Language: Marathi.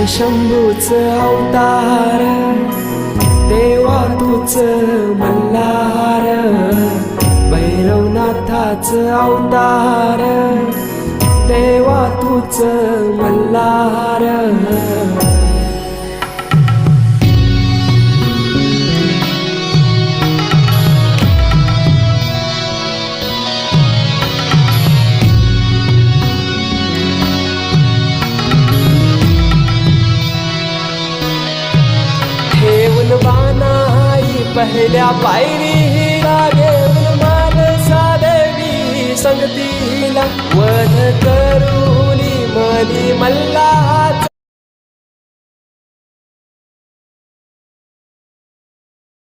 शंभूच अवतार, देवा तूच मल्हार, भैरवनाथाच अवतार, देवा तूच मल्हार. ठेवून बाणाई पहिल्या पायरीला, घेऊन मानसा देवी संगतीला, वध करूनी मनी मल्हाच